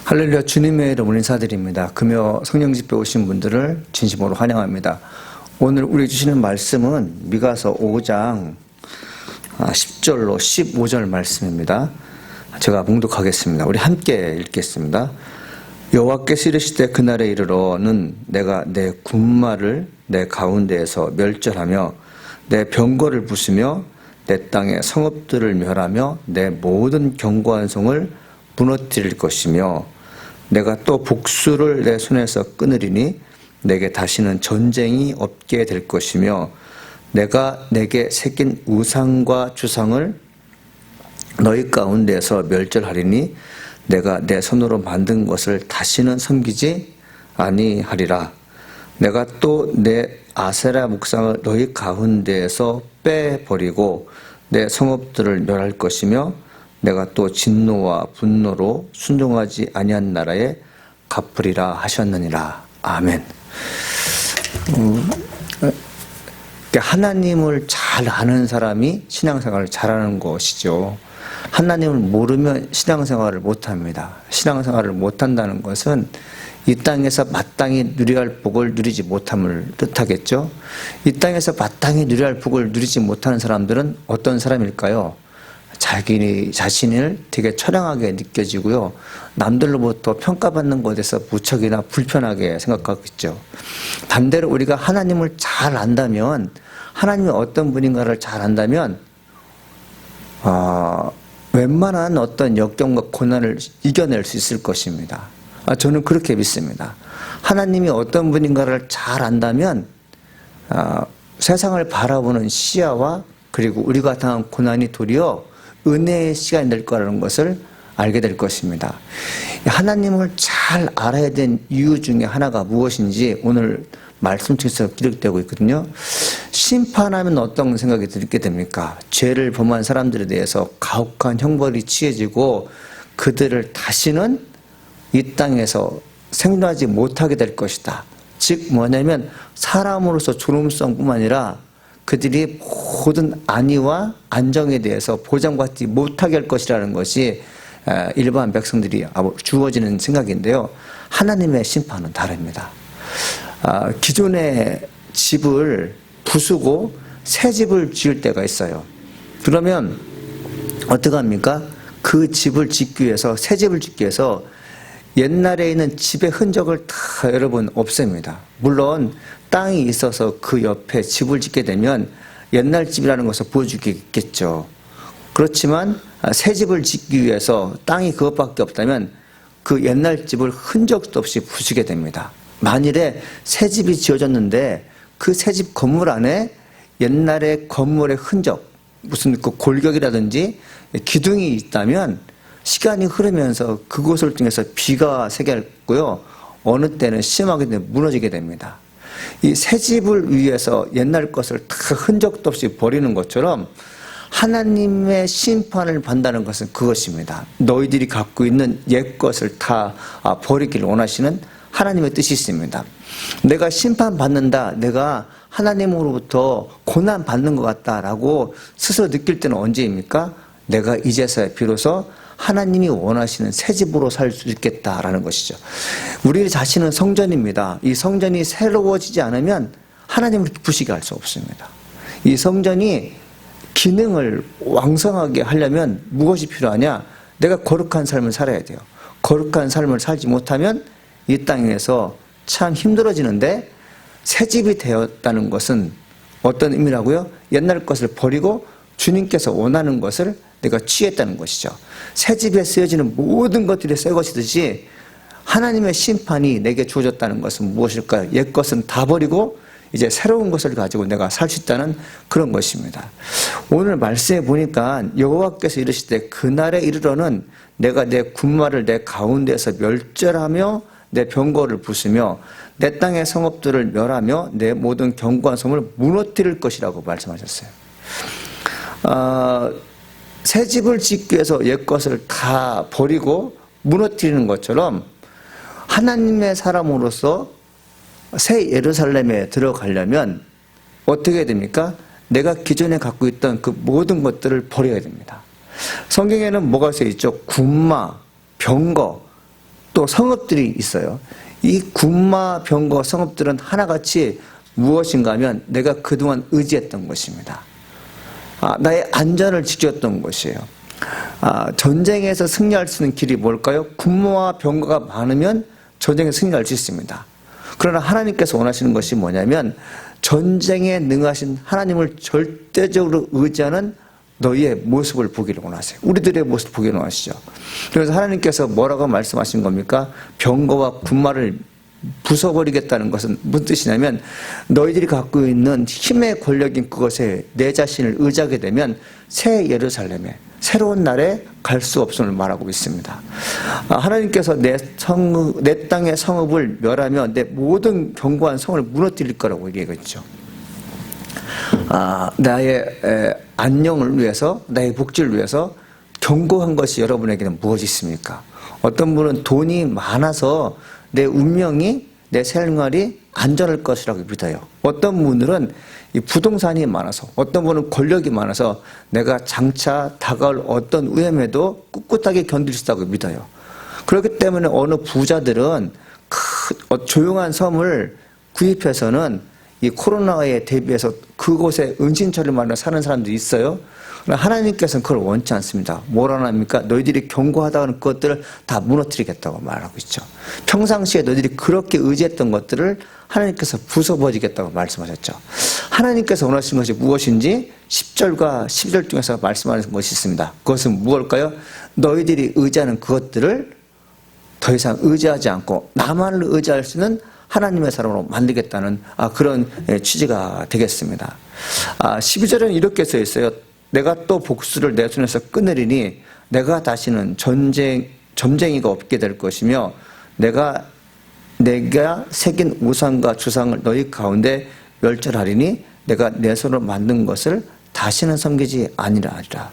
할렐루야, 주님의 이름으로 인사드립니다. 금요 성령집회 오신 분들을 진심으로 환영합니다. 오늘 우리 주시는 말씀은 미가서 5장 10절로 15절 말씀입니다. 제가 봉독하겠습니다. 우리 함께 읽겠습니다. 여호와께서 이르시되 그날에 이르러는 내가 내 군마를 내 가운데에서 멸절하며 내 병거를 부수며 내 땅의 성읍들을 멸하며 내 모든 견고한 성을 무너뜨릴 것이며 내가 또 복수를 내 손에서 끊으리니 내게 다시는 전쟁이 없게 될 것이며 내가 내게 새긴 우상과 주상을 너희 가운데에서 멸절하리니 내가 내 손으로 만든 것을 다시는 섬기지 아니하리라. 내가 또 내 아세라 목상을 너희 가운데에서 빼버리고 내 성읍들을 멸할 것이며 내가 또 진노와 분노로 순종하지 아니한 나라에 갚으리라 하셨느니라. 아멘. 하나님을 잘 아는 사람이 신앙생활을 잘하는 것이죠. 하나님을 모르면 신앙생활을 못합니다. 신앙생활을 못한다는 것은 이 땅에서 마땅히 누려야 할 복을 누리지 못함을 뜻하겠죠. 이 땅에서 마땅히 누려야 할 복을 누리지 못하는 사람들은 어떤 사람일까요? 자기 자신을 되게 처량하게 느껴지고요. 남들로부터 평가받는 것에서 무척이나 불편하게 생각하겠죠. 반대로 우리가 하나님을 잘 안다면, 하나님이 어떤 분인가를 잘 안다면 웬만한 어떤 역경과 고난을 이겨낼 수 있을 것입니다. 저는 그렇게 믿습니다. 하나님이 어떤 분인가를 잘 안다면 세상을 바라보는 시야와 그리고 우리가 당한 고난이 도리어 은혜의 시간이 될 거라는 것을 알게 될 것입니다. 하나님을 잘 알아야 된 이유 중에 하나가 무엇인지 오늘 말씀 중에서 기록되고 있거든요. 심판하면 어떤 생각이 들게 됩니까? 죄를 범한 사람들에 대해서 가혹한 형벌이 취해지고 그들을 다시는 이 땅에서 생존하지 못하게 될 것이다. 즉 뭐냐면 사람으로서 존엄성뿐만 아니라 그들이 모든 안위와 안정에 대해서 보장받지 못하게 할 것이라는 것이 일반 백성들이 주어지는 생각인데요. 하나님의 심판은 다릅니다. 기존의 집을 부수고 새 집을 지을 때가 있어요. 그러면 어떻게 합니까? 그 집을 짓기 위해서, 새 집을 짓기 위해서 옛날에 있는 집의 흔적을 다 여러분 없앱니다. 물론 땅이 있어서 그 옆에 집을 짓게 되면 옛날 집이라는 것을 보여주겠죠. 그렇지만 새 집을 짓기 위해서 땅이 그것밖에 없다면 그 옛날 집을 흔적도 없이 부수게 됩니다. 만일에 새 집이 지어졌는데 그 새 집 건물 안에 옛날의 건물의 흔적, 무슨 그 골격이라든지 기둥이 있다면 시간이 흐르면서 그곳을 통해서 비가 새겼고요. 어느 때는 심하게 무너지게 됩니다. 이 새 집을 위해서 옛날 것을 다 흔적도 없이 버리는 것처럼 하나님의 심판을 받는다는 것은 그것입니다. 너희들이 갖고 있는 옛 것을 다 버리기를 원하시는 하나님의 뜻이 있습니다. 내가 심판받는다, 내가 하나님으로부터 고난받는 것 같다라고 스스로 느낄 때는 언제입니까? 내가 이제서야 비로소 하나님이 원하시는 새 집으로 살 수 있겠다라는 것이죠. 우리 자신은 성전입니다. 이 성전이 새로워지지 않으면 하나님을 기쁘시게 할 수 없습니다. 이 성전이 기능을 왕성하게 하려면 무엇이 필요하냐? 내가 거룩한 삶을 살아야 돼요. 거룩한 삶을 살지 못하면 이 땅에서 참 힘들어지는데, 새 집이 되었다는 것은 어떤 의미라고요? 옛날 것을 버리고 주님께서 원하는 것을 내가 취했다는 것이죠. 새 집에 쓰여지는 모든 것들이 새 것이듯이 하나님의 심판이 내게 주어졌다는 것은 무엇일까요? 옛 것은 다 버리고 이제 새로운 것을 가지고 내가 살 수 있다는 그런 것입니다. 오늘 말씀에 보니까 여호와께서 이르시되 그날에 이르러는 내가 내 군마를 내 가운데에서 멸절하며 내 병거를 부수며 내 땅의 성읍들을 멸하며 내 모든 견고한 성을 무너뜨릴 것이라고 말씀하셨어요. 새 집을 짓기 위해서 옛 것을 다 버리고 무너뜨리는 것처럼 하나님의 사람으로서 새 예루살렘에 들어가려면 어떻게 해야 됩니까? 내가 기존에 갖고 있던 그 모든 것들을 버려야 됩니다. 성경에는 뭐가 써 있죠? 군마, 병거, 또 성읍들이 있어요. 이 군마, 병거, 성읍들은 하나같이 무엇인가 하면 내가 그동안 의지했던 것입니다. 나의 안전을 지켰던 것이에요. 전쟁에서 승리할 수 있는 길이 뭘까요? 군마와 병거가 많으면 전쟁에 승리할 수 있습니다. 그러나 하나님께서 원하시는 것이 뭐냐면 전쟁에 능하신 하나님을 절대적으로 의지하는 너희의 모습을 보기를 원하세요. 우리들의 모습을 보기를 원하시죠. 그래서 하나님께서 뭐라고 말씀하신 겁니까? 병거와 군마를 부숴버리겠다는 것은 무슨 뜻이냐면 너희들이 갖고 있는 힘의 권력인 그것에 내 자신을 의지하게 되면 새 예루살렘에 새로운 날에 갈 수 없음을 말하고 있습니다. 하나님께서 내 땅의 성읍을 멸하며 내 모든 견고한 성을 무너뜨릴 거라고 얘기했죠. 나의 안녕을 위해서, 나의 복지를 위해서 견고한 것이 여러분에게는 무엇이 있습니까? 어떤 분은 돈이 많아서 내 운명이, 내 생활이 안전할 것이라고 믿어요. 어떤 분들은 이 부동산이 많아서, 어떤 분은 권력이 많아서 내가 장차 다가올 어떤 위험에도 꿋꿋하게 견딜 수 있다고 믿어요. 그렇기 때문에 어느 부자들은 조용한 섬을 구입해서는 이 코로나에 대비해서 그곳에 은신처를 만나 사는 사람들이 있어요. 그러나 하나님께서는 그걸 원치 않습니다. 뭐라 합니까? 너희들이 견고하다 하는 것들을 다 무너뜨리겠다고 말하고 있죠. 평상시에 너희들이 그렇게 의지했던 것들을 하나님께서 부숴버리겠다고 말씀하셨죠. 하나님께서 원하시는 것이 무엇인지 10절과 12절 중에서 말씀하는 것이 있습니다. 그것은 무엇일까요? 너희들이 의지하는 그것들을 더 이상 의지하지 않고 나만을 의지할 수 있는 하나님의 사람으로 만들겠다는 그런 취지가 되겠습니다. 12절에는 이렇게 써 있어요. 내가 또 복수를 내 손에서 끊으리니 내가 다시는 점쟁이가 없게 될 것이며 내가 새긴 우상과 주상을 너희 가운데 멸절하리니 내가 내 손으로 만든 것을 다시는 섬기지 아니라 하리라.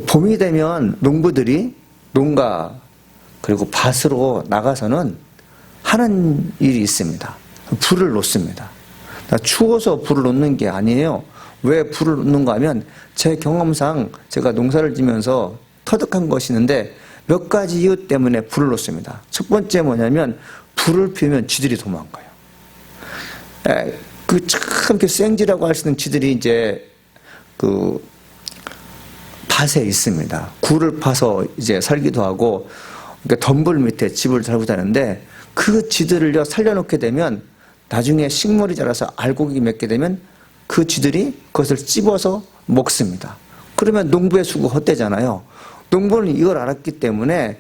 봄이 되면 농부들이 농가 그리고 밭으로 나가서는 하는 일이 있습니다. 불을 놓습니다. 추워서 불을 놓는 게 아니에요. 왜 불을 놓는가 하면 제 경험상 제가 농사를 지면서 터득한 것이 있는데 몇 가지 이유 때문에 불을 놓습니다. 첫 번째 뭐냐면 불을 피우면 쥐들이 도망가요. 참 생쥐라고 할 수 있는 쥐들이 이제 밭에 있습니다. 굴을 파서 이제 살기도 하고 덤불 밑에 집을 살고 자는데 그 쥐들을요 살려놓게 되면 나중에 식물이 자라서 알곡이 맺게 되면 그 쥐들이 그것을 찝어서 먹습니다. 그러면 농부의 수고 헛되잖아요. 농부는 이걸 알았기 때문에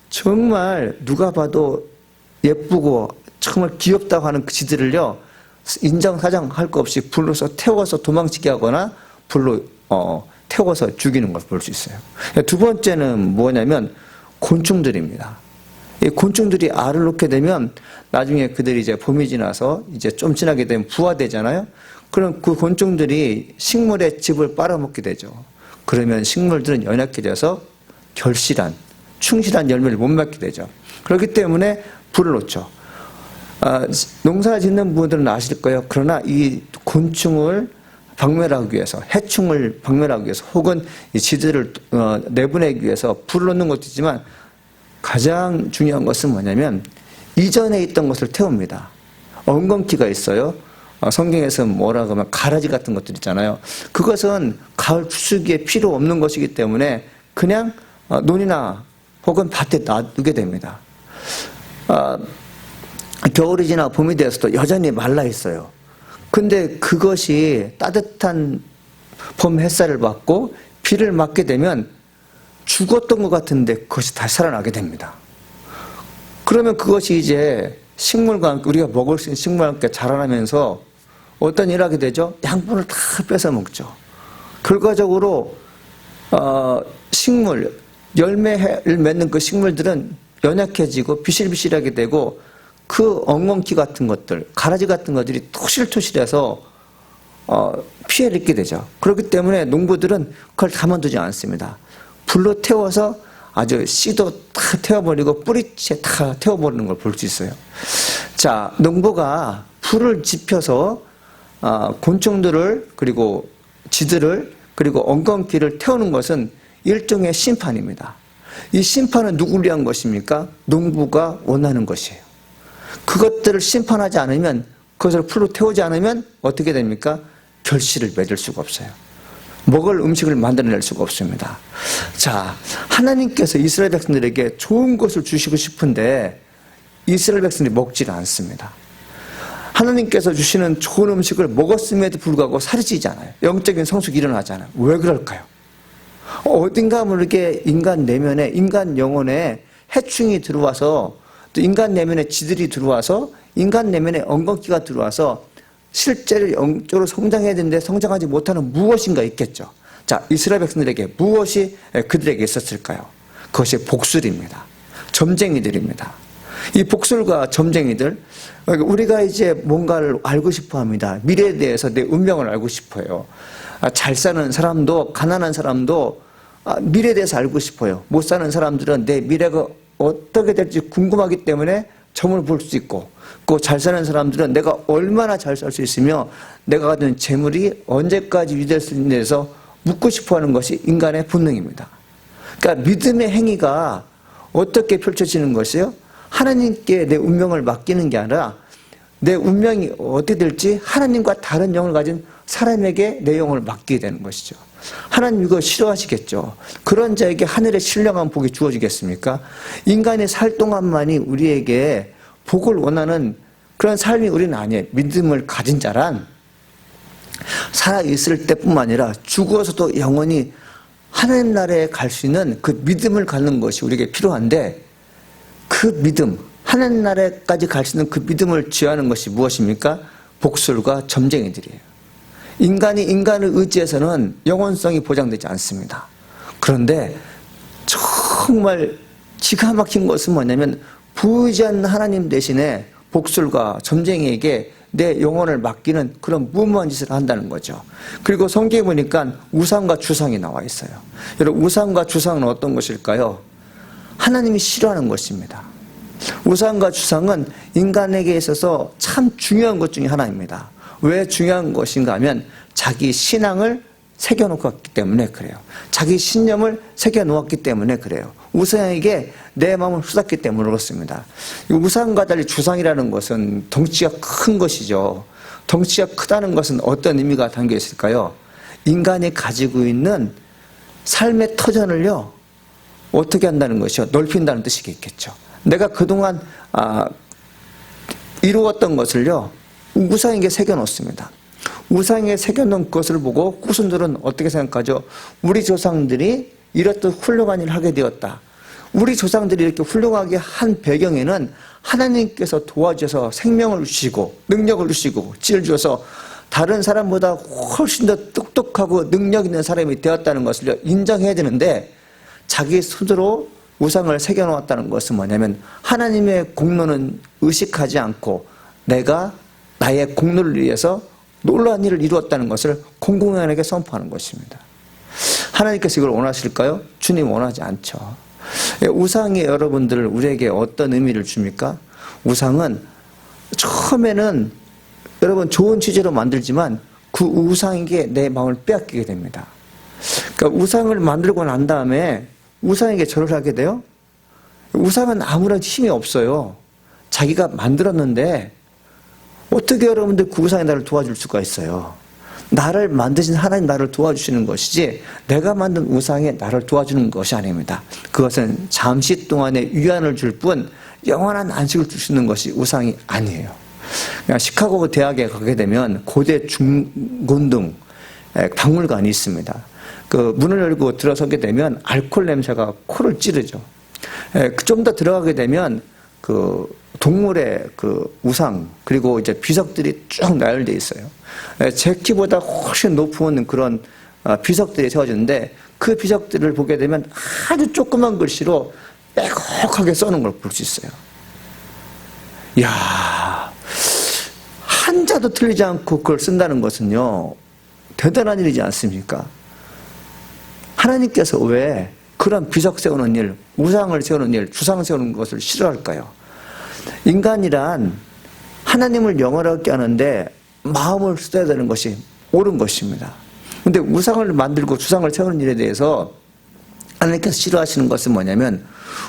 정말 누가 봐도 예쁘고 정말 귀엽다고 하는 그 쥐들을요 인정사정 할 거 없이 불로서 태워서 도망치게 하거나 불로 태워서 죽이는 걸 볼 수 있어요. 두 번째는 뭐냐면 곤충들입니다. 이 곤충들이 알을 놓게 되면 나중에 그들이 이제 봄이 지나서 이제 좀 지나게 되면 부화되잖아요. 그럼 그 곤충들이 식물의 즙을 빨아먹게 되죠. 그러면 식물들은 연약해져서 충실한 열매를 못 맺게 되죠. 그렇기 때문에 불을 놓죠. 농사 짓는 분들은 아실 거예요. 그러나 이 곤충을 박멸하기 위해서, 해충을 박멸하기 위해서, 혹은 이 쥐들을 내보내기 위해서 불을 놓는 것도 있지만 가장 중요한 것은 뭐냐면 이전에 있던 것을 태웁니다. 엉겅퀴가 있어요. 성경에서는 뭐라고 하면 가라지 같은 것들 있잖아요. 그것은 가을 추수기에 필요 없는 것이기 때문에 그냥 논이나 혹은 밭에 놔두게 됩니다. 겨울이 지나 봄이 되어서도 여전히 말라 있어요. 근데 그것이 따뜻한 봄 햇살을 받고 비를 맞게 되면 죽었던 것 같은데 그것이 다시 살아나게 됩니다. 그러면 그것이 이제 식물과 함께 우리가 먹을 수 있는 식물과 함께 자라나면서 어떤 일을 하게 되죠? 양분을 다 뺏어 먹죠. 결과적으로 식물, 열매를 맺는 그 식물들은 연약해지고 비실비실하게 되고 그 엉겅퀴 같은 것들, 가라지 같은 것들이 토실토실해서 피해를 입게 되죠. 그렇기 때문에 농부들은 그걸 가만두지 않습니다. 불로 태워서 아주 씨도 다 태워버리고 뿌리채 다 태워버리는 걸 볼 수 있어요. 자, 농부가 불을 지펴서 곤충들을 그리고 쥐들을 그리고 엉겅퀴를 태우는 것은 일종의 심판입니다. 이 심판은 누구를 위한 것입니까? 농부가 원하는 것이에요. 그것들을 심판하지 않으면, 그것을 풀로 태우지 않으면 어떻게 됩니까? 결실을 맺을 수가 없어요. 먹을 음식을 만들어낼 수가 없습니다. 자, 하나님께서 이스라엘 백성들에게 좋은 것을 주시고 싶은데 이스라엘 백성들이 먹지를 않습니다. 하나님께서 주시는 좋은 음식을 먹었음에도 불구하고 살이 찌지 않아요. 영적인 성숙이 일어나지 않아요. 왜 그럴까요? 어딘가 모르게 인간 내면에, 인간 영혼에 해충이 들어와서, 또 인간 내면에 쥐들이 들어와서, 인간 내면에 엉겅퀴가 들어와서 실제로 영적으로 성장해야 되는데 성장하지 못하는 무엇인가 있겠죠. 자, 이스라엘 백성들에게 무엇이 그들에게 있었을까요? 그것이 복술입니다. 점쟁이들입니다. 이 복술과 점쟁이들, 우리가 이제 뭔가를 알고 싶어 합니다. 미래에 대해서 내 운명을 알고 싶어요. 잘 사는 사람도, 가난한 사람도 미래에 대해서 알고 싶어요. 못 사는 사람들은 내 미래가 어떻게 될지 궁금하기 때문에 점을 볼 수 있고, 그 잘 사는 사람들은 내가 얼마나 잘 살 수 있으며 내가 가진 재물이 언제까지 유지될 수 있는 데서 묻고 싶어 하는 것이 인간의 본능입니다. 그러니까 믿음의 행위가 어떻게 펼쳐지는 것이요? 하나님께 내 운명을 맡기는 게 아니라 내 운명이 어떻게 될지 하나님과 다른 영을 가진 사람에게 내 영을 맡기게 되는 것이죠. 하나님 이거 싫어하시겠죠. 그런 자에게 하늘의 신령한 복이 주어지겠습니까? 인간이 살 동안만이 우리에게 복을 원하는 그런 삶이 우리는 아니에요. 믿음을 가진 자란 살아있을 때뿐만 아니라 죽어서도 영원히 하나님 나라에 갈 수 있는 그 믿음을 갖는 것이 우리에게 필요한데, 그 믿음, 하나님 나라까지 갈 수 있는 그 믿음을 지하는 것이 무엇입니까? 복술과 점쟁이들이에요. 인간이 인간을 의지해서는 영원성이 보장되지 않습니다. 그런데 정말 기가 막힌 것은 뭐냐면 보이지 않는 하나님 대신에 복술과 점쟁이에게 내 영혼을 맡기는 그런 무모한 짓을 한다는 거죠. 그리고 성경에 보니까 우상과 주상이 나와 있어요. 여러분, 우상과 주상은 어떤 것일까요? 하나님이 싫어하는 것입니다. 우상과 주상은 인간에게 있어서 참 중요한 것 중에 하나입니다. 왜 중요한 것인가 하면 자기 신앙을 새겨놓고 왔기 때문에 그래요. 자기 신념을 새겨놓았기 때문에 그래요. 우상에게 내 마음을 쏟았기 때문에 그렇습니다. 우상과 달리 주상이라는 것은 덩치가 큰 것이죠. 덩치가 크다는 것은 어떤 의미가 담겨 있을까요? 인간이 가지고 있는 삶의 터전을요, 어떻게 한다는 것이요? 넓힌다는 뜻이겠죠. 내가 그동안 이루었던 것을요, 우상에게 새겨놓습니다. 우상에 새겨놓은 것을 보고 후손들은 어떻게 생각하죠? 우리 조상들이 이렇듯 훌륭한 일을 하게 되었다. 우리 조상들이 이렇게 훌륭하게 한 배경에는 하나님께서 도와주셔서 생명을 주시고 능력을 주시고 지혜를 주셔서 다른 사람보다 훨씬 더 똑똑하고 능력 있는 사람이 되었다는 것을 인정해야 되는데, 자기 스스로 우상을 새겨놓았다는 것은 뭐냐면 하나님의 공로는 의식하지 않고 내가 나의 공로를 위해서 놀라운 일을 이루었다는 것을 공공연하게 선포하는 것입니다. 하나님께서 이걸 원하실까요? 주님 원하지 않죠. 우상이 여러분들 우리에게 어떤 의미를 줍니까? 우상은 처음에는 여러분 좋은 취지로 만들지만 그 우상에게 내 마음을 빼앗기게 됩니다. 그러니까 우상을 만들고 난 다음에 우상에게 절을 하게 돼요? 우상은 아무런 힘이 없어요. 자기가 만들었는데 어떻게 여러분들 그 우상이 나를 도와줄 수가 있어요? 나를 만드신 하나님 나를 도와주시는 것이지 내가 만든 우상에 나를 도와주는 것이 아닙니다. 그것은 잠시 동안의 위안을 줄 뿐 영원한 안식을 주시는 것이 우상이 아니에요. 시카고 대학에 가게 되면 고대 중고등 박물관이 있습니다. 그 문을 열고 들어서게 되면 알코올 냄새가 코를 찌르죠. 좀 더 들어가게 되면 그 동물의 그 우상 그리고 이제 비석들이 쭉 나열되어 있어요. 제 키보다 훨씬 높은 그런 비석들이 세워졌는데 그 비석들을 보게 되면 아주 조그만 글씨로 빼곡하게 써놓은 걸 볼 수 있어요. 이야, 한자도 틀리지 않고 그걸 쓴다는 것은요 대단한 일이지 않습니까? 하나님께서 왜 그런 비석 세우는 일, 우상을 세우는 일, 주상 세우는 것을 싫어할까요? 인간이란 하나님을 영원하게 하는데 마음을 써야 되는 것이 옳은 것입니다. 그런데 우상을 만들고 주상을 세우는 일에 대해서 하나님께서 싫어하시는 것은 뭐냐면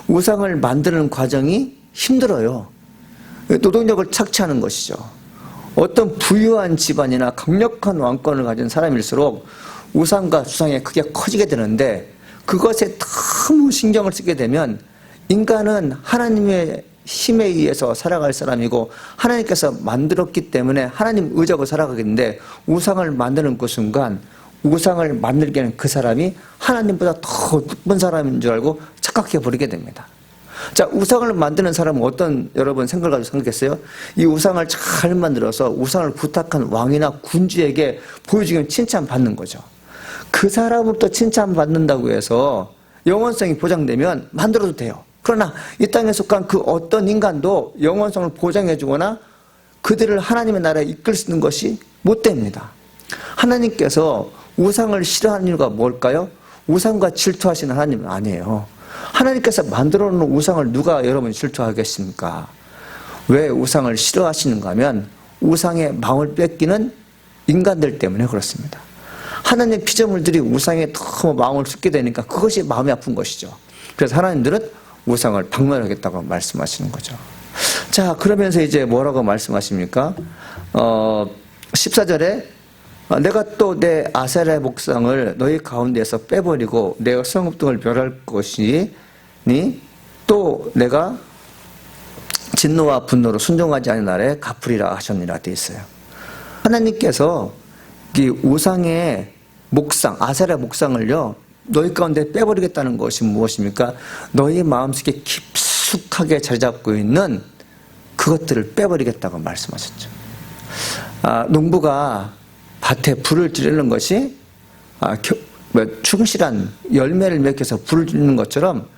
우상을 만드는 과정이 힘들어요. 노동력을 착취하는 것이죠. 어떤 부유한 집안이나 강력한 왕권을 가진 사람일수록 우상과 주상이 크게 커지게 되는데 그것에 너무 신경을 쓰게 되면 인간은 하나님의 힘에 의해서 살아갈 사람이고 하나님께서 만들었기 때문에 하나님 의지하고 살아가겠는데 우상을 만드는 그 순간 우상을 만들게 하는 그 사람이 하나님보다 더 높은 사람인 줄 알고 착각해 버리게 됩니다. 자, 우상을 만드는 사람은 어떤 여러분 생각을 가지고 생각했어요? 이 우상을 잘 만들어서 우상을 부탁한 왕이나 군주에게 보여주기는 칭찬받는 거죠. 그 사람으로부터 칭찬받는다고 해서 영원성이 보장되면 만들어도 돼요. 그러나 이 땅에 속한 그 어떤 인간도 영원성을 보장해주거나 그들을 하나님의 나라에 이끌 수 있는 것이 못 됩니다. 하나님께서 우상을 싫어하는 이유가 뭘까요? 우상과 질투하시는 하나님은 아니에요. 하나님께서 만들어 놓은 우상을 누가 여러분 질투하겠습니까? 왜 우상을 싫어하시는가 하면 우상의 마음을 뺏기는 인간들 때문에 그렇습니다. 하나님의 피조물들이 우상에 너무 마음을 쏟게 되니까 그것이 마음이 아픈 것이죠. 그래서 하나님들은 우상을 박멸하겠다고 말씀하시는 거죠. 자, 그러면서 이제 뭐라고 말씀하십니까? 14절에 내가 또 내 아세라의 목상을 너희 가운데에서 빼버리고 내 성읍 등을 멸할 것이니 또 내가 진노와 분노로 순종하지 않은 날에 갚으리라 하셨느니라 되어 있어요. 하나님께서 이 우상의 목상, 아세라의 목상을요 너희 가운데 빼버리겠다는 것이 무엇입니까? 너희 마음속에 깊숙하게 자리 잡고 있는 그것들을 빼버리겠다고 말씀하셨죠. 농부가 밭에 불을 지르는 것이 충실한 열매를 맺혀서 불을 지르는 것처럼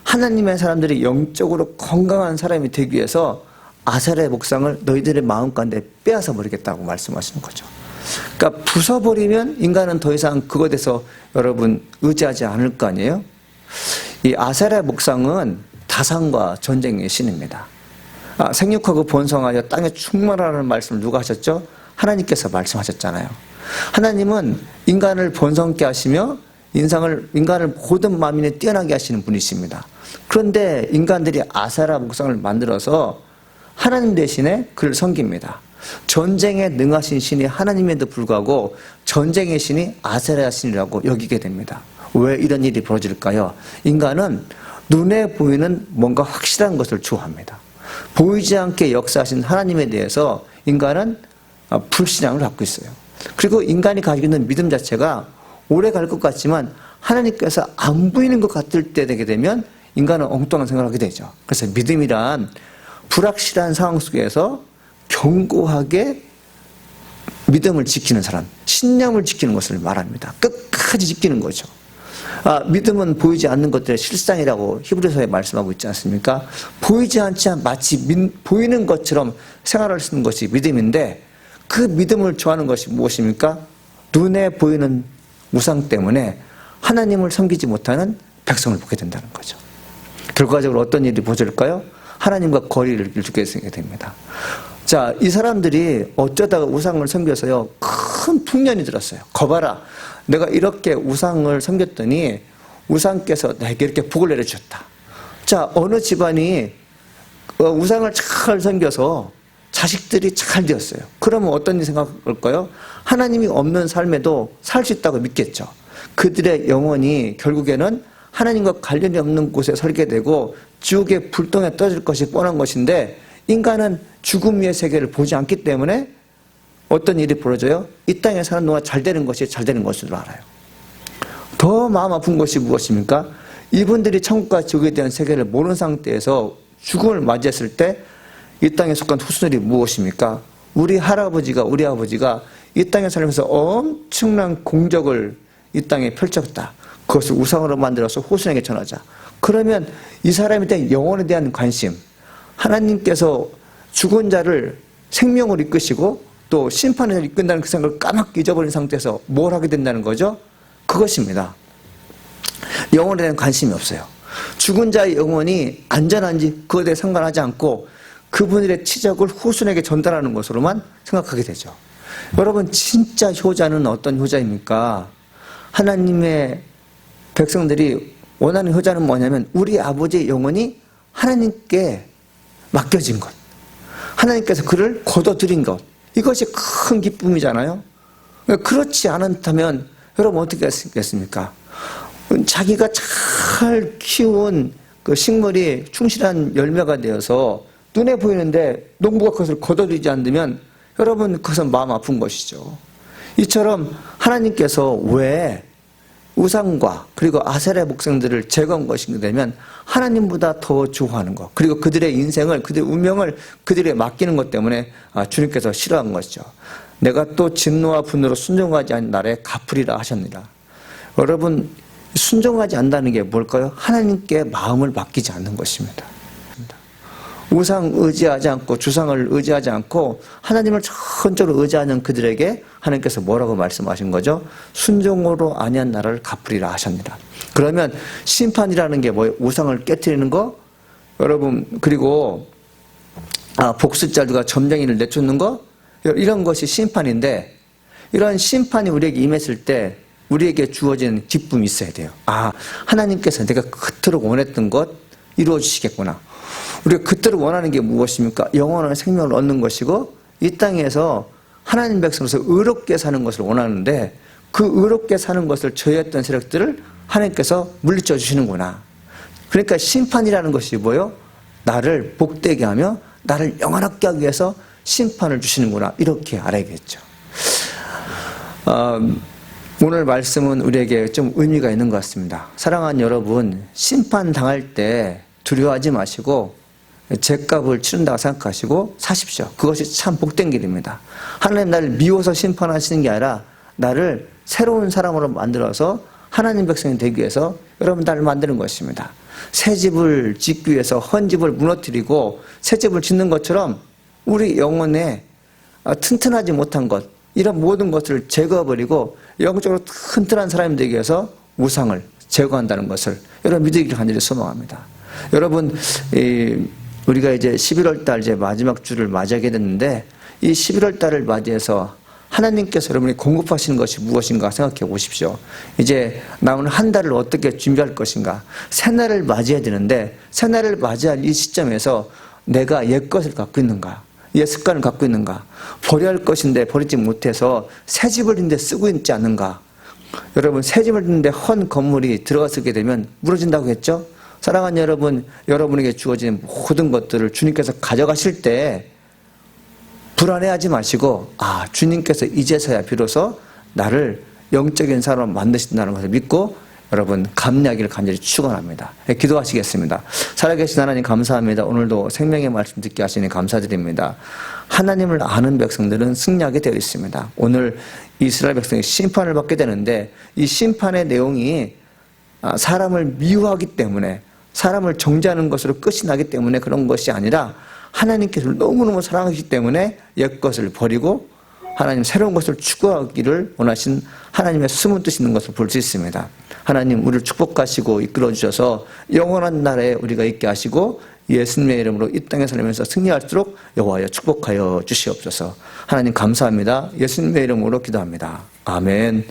하나님의 사람들이 영적으로 건강한 사람이 되기 위해서 아세라의 목상을 너희들의 마음 가운데 빼앗아 버리겠다고 말씀하시는 거죠. 그러니까 부숴버리면 인간은 더 이상 그것에 대해서 여러분 의지하지 않을 거 아니에요? 이 아세라의 목상은 다산과 전쟁의 신입니다. 생육하고 번성하여 땅에 충만하라는 말씀을 누가 하셨죠? 하나님께서 말씀하셨잖아요. 하나님은 인간을 번성케 하시며 인간을 모든 만민에 뛰어나게 하시는 분이십니다. 그런데 인간들이 아세라 목상을 만들어서 하나님 대신에 그를 섬깁니다. 전쟁에 능하신 신이 하나님에도 불구하고 전쟁의 신이 아세라 신이라고 여기게 됩니다. 왜 이런 일이 벌어질까요? 인간은 눈에 보이는 뭔가 확실한 것을 좋아합니다. 보이지 않게 역사하신 하나님에 대해서 인간은 불신앙을 갖고 있어요. 그리고 인간이 가지고 있는 믿음 자체가 오래 갈 것 같지만 하나님께서 안 보이는 것 같을 때 되게 되면 인간은 엉뚱한 생각을 하게 되죠. 그래서 믿음이란 불확실한 상황 속에서 견고하게 믿음을 지키는 사람, 신념을 지키는 것을 말합니다. 끝까지 지키는 거죠. 믿음은 보이지 않는 것들의 실상이라고 히브리서에 말씀하고 있지 않습니까? 보이지 않지만 마치 보이는 것처럼 생활할 수 있는 것이 믿음인데 그 믿음을 좋아하는 것이 무엇입니까? 눈에 보이는 우상 때문에 하나님을 섬기지 못하는 백성을 보게 된다는 거죠. 결과적으로 어떤 일이 벌어질까요? 하나님과 거리를 두게 됩니다. 자, 이 사람들이 어쩌다가 우상을 섬겨서요 큰 풍년이 들었어요. 거봐라, 내가 이렇게 우상을 섬겼더니 우상께서 내게 이렇게 복을 내려주셨다. 자, 어느 집안이 우상을 잘 섬겨서 자식들이 잘 되었어요. 그러면 어떤 일이 생각할까요? 하나님이 없는 삶에도 살 수 있다고 믿겠죠. 그들의 영혼이 결국에는 하나님과 관련이 없는 곳에 살게 되고 지옥의 불똥에 떠질 것이 뻔한 것인데 인간은 죽음 위의 세계를 보지 않기 때문에 어떤 일이 벌어져요? 이 땅에 사는 동안 잘 되는 것이 잘 되는 것으로 알아요. 더 마음 아픈 것이 무엇입니까? 이분들이 천국과 지옥에 대한 세계를 모르는 상태에서 죽음을 맞이했을 때 이 땅에 속한 후손들이 무엇입니까? 우리 할아버지가 우리 아버지가 이 땅에 살면서 엄청난 공적을 이 땅에 펼쳤다. 그것을 우상으로 만들어서 후손에게 전하자. 그러면 이 사람에 대한 영혼에 대한 관심, 하나님께서 죽은 자를 생명으로 이끄시고 또 심판을 이끈다는 그 생각을 까맣게 잊어버린 상태에서 뭘 하게 된다는 거죠? 그것입니다. 영혼에 대한 관심이 없어요. 죽은 자의 영혼이 안전한지 그것에 대해 상관하지 않고 그분들의 치적을 후손에게 전달하는 것으로만 생각하게 되죠. 여러분, 진짜 효자는 어떤 효자입니까? 하나님의 백성들이 원하는 효자는 뭐냐면 우리 아버지의 영혼이 하나님께 맡겨진 것, 하나님께서 그를 거둬들인 것, 이것이 큰 기쁨이잖아요. 그렇지 않다면 여러분 어떻게 했겠습니까? 자기가 잘 키운 그 식물이 충실한 열매가 되어서 눈에 보이는데 농부가 그것을 거둬들이지 않으면 여러분 그것은 마음 아픈 것이죠. 이처럼 하나님께서 왜 우상과 그리고 아세라 목성들을 제거한 것인가 되면 하나님보다 더 좋아하는 것, 그리고 그들의 인생을, 그들의 운명을 그들에게 맡기는 것 때문에 주님께서 싫어한 것이죠. 내가 또 진노와 분노로 순종하지 않은 날에 갚으리라 하셨느니라. 여러분, 순종하지 않는다는 게 뭘까요? 하나님께 마음을 맡기지 않는 것입니다. 우상 의지하지 않고 주상을 의지하지 않고 하나님을 전적으로 의지하는 그들에게 하나님께서 뭐라고 말씀하신 거죠? 순종으로 아니한 나라를 갚으리라 하셨느니라. 그러면 심판이라는 게 뭐예요? 우상을 깨트리는 거? 여러분, 그리고 복수자들과 점쟁이를 내쫓는 거? 이런 것이 심판인데, 이런 심판이 우리에게 임했을 때 우리에게 주어지는 기쁨이 있어야 돼요. 하나님께서 내가 그토록 원했던 것 이루어 주시겠구나. 우리가 그토록 원하는 게 무엇입니까? 영원한 생명을 얻는 것이고 이 땅에서 하나님 백성으로서 의롭게 사는 것을 원하는데 그 의롭게 사는 것을 저해했던 세력들을 하나님께서 물리쳐 주시는구나. 그러니까 심판이라는 것이 뭐예요? 나를 복되게 하며 나를 영원하게 하기 위해서 심판을 주시는구나. 이렇게 알아야겠죠. 오늘 말씀은 우리에게 좀 의미가 있는 것 같습니다. 사랑하는 여러분, 심판당할 때 두려워하지 마시고 죗값을 치른다고 생각하시고 사십시오. 그것이 참 복된 길입니다. 하나님 나를 미워서 심판하시는 게 아니라 나를 새로운 사람으로 만들어서 하나님 백성이 되기 위해서 여러분 나를 만드는 것입니다. 새 집을 짓기 위해서 헌 집을 무너뜨리고 새 집을 짓는 것처럼 우리 영혼에 튼튼하지 못한 것, 이런 모든 것을 제거해버리고 영적으로 튼튼한 사람이 되기 위해서 우상을 제거한다는 것을 여러분 믿으기를 간절히 소망합니다. 여러분, 우리가 이제 11월 달 이제 마지막 주를 맞이하게 됐는데 이 11월 달을 맞이해서 하나님께서 여러분이 공급하시는 것이 무엇인가 생각해 보십시오. 이제 남은 한 달을 어떻게 준비할 것인가. 새날을 맞이해야 되는데 새날을 맞이할 이 시점에서 내가 옛 것을 갖고 있는가, 옛 습관을 갖고 있는가, 버려야 할 것인데 버리지 못해서 새 집을 짓는데 쓰고 있지 않는가. 여러분, 새 집을 짓는데 헌 건물이 들어가게 되면 무너진다고 했죠. 사랑하는 여러분, 여러분에게 주어진 모든 것들을 주님께서 가져가실 때 불안해하지 마시고 주님께서 이제서야 비로소 나를 영적인 사람으로 만드신다는 것을 믿고 여러분 감리하기를 간절히 축원합니다. 기도하시겠습니다. 살아계신 하나님 감사합니다. 오늘도 생명의 말씀 듣게 하시니 감사드립니다. 하나님을 아는 백성들은 승리하게 되어 있습니다. 오늘 이스라엘 백성이 심판을 받게 되는데 이 심판의 내용이 사람을 미워하기 때문에, 사람을 정죄하는 것으로 끝이 나기 때문에 그런 것이 아니라 하나님께서 너무너무 사랑하시기 때문에 옛 것을 버리고 하나님 새로운 것을 추구하기를 원하신 하나님의 숨은 뜻이 있는 것을 볼 수 있습니다. 하나님 우리를 축복하시고 이끌어 주셔서 영원한 나라에 우리가 있게 하시고 예수님의 이름으로 이 땅에 살면서 승리할수록 여호와여 축복하여 주시옵소서. 하나님 감사합니다. 예수님의 이름으로 기도합니다. 아멘.